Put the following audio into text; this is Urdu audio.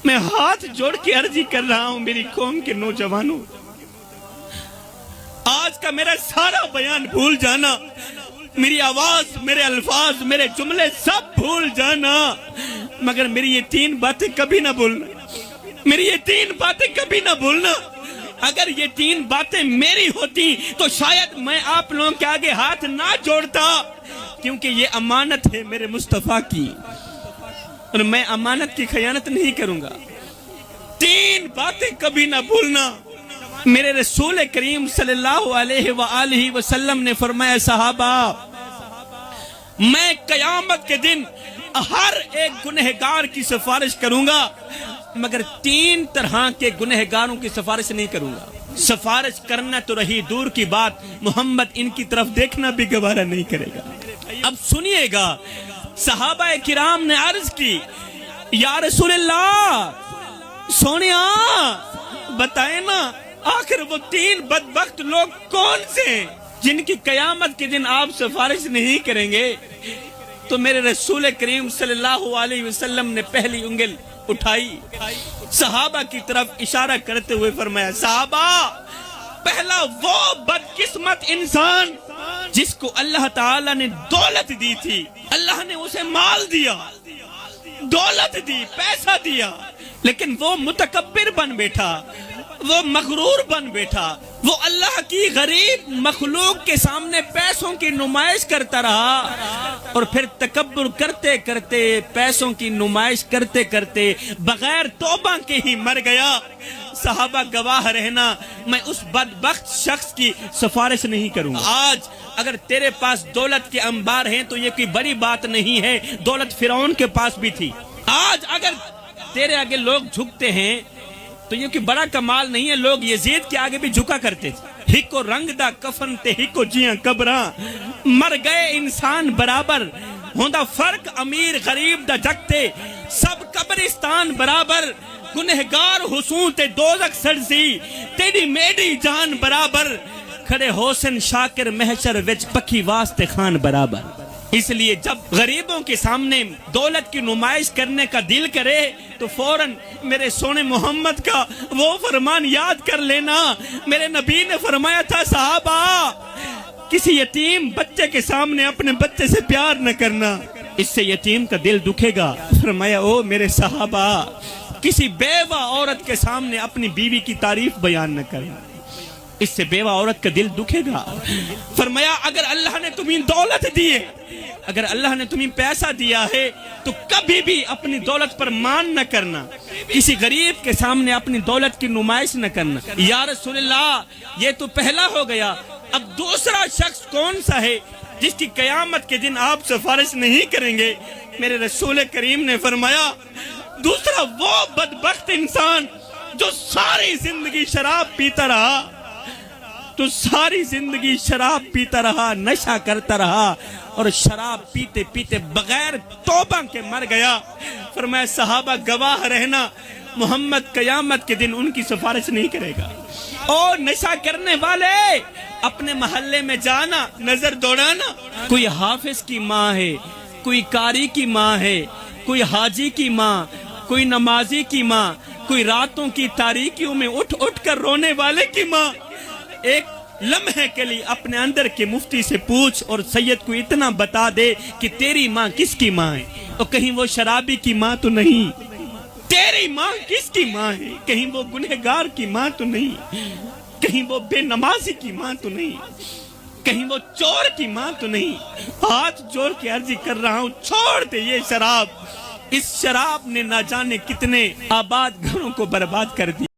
میں ہاتھ جوڑ کے عرضی کر رہا ہوں میری قوم کے نوجوانوں، آج کا میرا سارا بیان بھول جانا، میری آواز، میرے الفاظ، میرے جملے سب بھول جانا، مگر میری یہ 3 باتیں کبھی نہ بھولنا، میری یہ 3 باتیں کبھی نہ بھولنا۔ اگر یہ 3 باتیں میری ہوتی تو شاید میں آپ لوگوں کے آگے ہاتھ نہ جوڑتا، کیونکہ یہ امانت ہے میرے مصطفیٰ کی، اور میں امانت کی خیانت نہیں کروں گا۔ 3 باتیں کبھی نہ بھولنا۔ میرے رسول کریم صلی اللہ علیہ وآلہ وسلم نے فرمایا، صحابہ، میں قیامت کے دن ہر ایک گنہگار کی سفارش کروں گا، مگر 3 طرح کے گنہگاروں کی سفارش نہیں کروں گا۔ سفارش کرنا تو رہی دور کی بات، محمد ان کی طرف دیکھنا بھی گوارا نہیں کرے گا۔ اب سنیے گا، صحابہ کرام نے عرض کی، یا رسول اللہ، سونیا بتائیں نا، آخر وہ 3 بدبخت لوگ کون سے ہیں جن کی قیامت کے دن آپ سفارش نہیں کریں گے؟ تو میرے رسول کریم صلی اللہ علیہ وسلم نے پہلی انگل اٹھائی، صحابہ کی طرف اشارہ کرتے ہوئے فرمایا، صحابہ، پہلا وہ بدقسمت انسان جس کو اللہ تعالیٰ نے دولت دی تھی، اللہ نے اسے مال دیا، دولت دی، پیسہ دیا، لیکن وہ متکبر بن بیٹھا، وہ مغرور بن بیٹھا، وہ اللہ کی غریب مخلوق کے سامنے پیسوں کی نمائش کرتا رہا، اور پھر تکبر کرتے کرتے، پیسوں کی نمائش کرتے کرتے بغیر توبہ کے ہی مر گیا۔ صحابہ گواہ رہنا، میں اس بدبخت شخص کی سفارش نہیں کروں گا۔ آج اگر تیرے پاس دولت کے انبار ہیں تو یہ کوئی بڑی بات نہیں ہے، دولت فرعون کے پاس بھی تھی۔ آج اگر تیرے آگے لوگ جھکتے ہیں تو یہ کوئی بڑا کمال نہیں ہے، لوگ یزید کے آگے بھی جھکا کرتے تھے۔ ہکو رنگ دا کفن تے ہکو جیاں قبراں، مر گئے انسان برابر، ہوندا فرق امیر غریب دا جگتے، سب قبرستان برابر، گنہگار حسون تے دوزخ سڑسی، تیری میری جان برابر، کھڑے حسن شاکر محشر وچ پکھی واسطے خان برابر۔ اس لیے جب غریبوں کے سامنے دولت کی نمائش کرنے کا دل کرے تو فوراً میرے سونے محمد کا وہ فرمان یاد کر لینا۔ میرے نبی نے فرمایا تھا، صحابہ، کسی یتیم بچے کے سامنے اپنے بچے سے پیار نہ کرنا، اس سے یتیم کا دل دکھے گا۔ فرمایا، او میرے صحابہ، کسی بیوہ عورت کے سامنے اپنی بیوی کی تعریف بیان نہ کرنا، اس سے بیوہ عورت کا دل دکھے گا۔ فرمایا، اگر اللہ نے تمہیں دولت دی ہے، اگر اللہ نے تمہیں پیسہ دیا ہے تو کبھی بھی اپنی دولت پر مان نہ کرنا، کسی غریب کے سامنے اپنی دولت کی نمائش نہ کرنا۔ یا رسول اللہ، یہ تو پہلا ہو گیا، اب دوسرا شخص کون سا ہے جس کی قیامت کے دن آپ سفارش نہیں کریں گے؟ میرے رسول کریم نے فرمایا، دوسرا وہ بدبخت انسان جو ساری زندگی شراب پیتا رہا، تو ساری زندگی شراب پیتا رہا، نشہ کرتا رہا، اور شراب پیتے پیتے بغیر توبہ کے مر گیا۔ فرمایا، صحابہ گواہ رہنا، محمد قیامت کے دن ان کی سفارش نہیں کرے گا۔ اور نشہ کرنے والے اپنے محلے میں جانا، نظر دوڑانا، کوئی حافظ کی ماں ہے، کوئی قاری کی ماں ہے، کوئی حاجی کی ماں، کوئی نمازی کی ماں، کوئی راتوں کی تاریکیوں میں اٹھ اٹھ کر رونے والے کی ماں، ایک لمحے کے لیے اپنے اندر کے مفتی سے پوچھ اور سید کو اتنا بتا دے کہ تیری ماں کس کی ماں ہے، اور کہیں وہ شرابی کی ماں تو نہیں، تیری ماں کس کی ماں ہے، کہیں وہ گنہگار کی ماں تو نہیں، کہیں وہ بے نمازی کی ماں تو نہیں، کہیں وہ چور کی ماں تو نہیں۔ ہاتھ جوڑ کے عرضی کر رہا ہوں، چھوڑ دے یہ شراب، اس شراب نے نہ جانے کتنے آباد گھروں کو برباد کر دیا۔